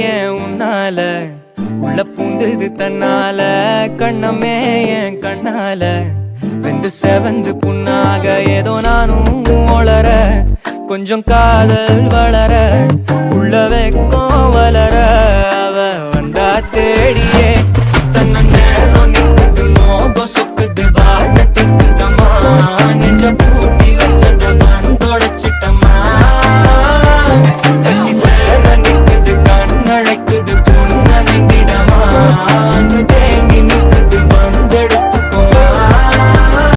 ஏன் உன்னால உள்ள பூந்தது தன்னால கண்ணமே என் கண்ணால வெந்து செவந்து புண்ணாக ஏதோ நானும் ஒளர கொஞ்சம் காதல் வளர உள்ள வெக்கம் வளர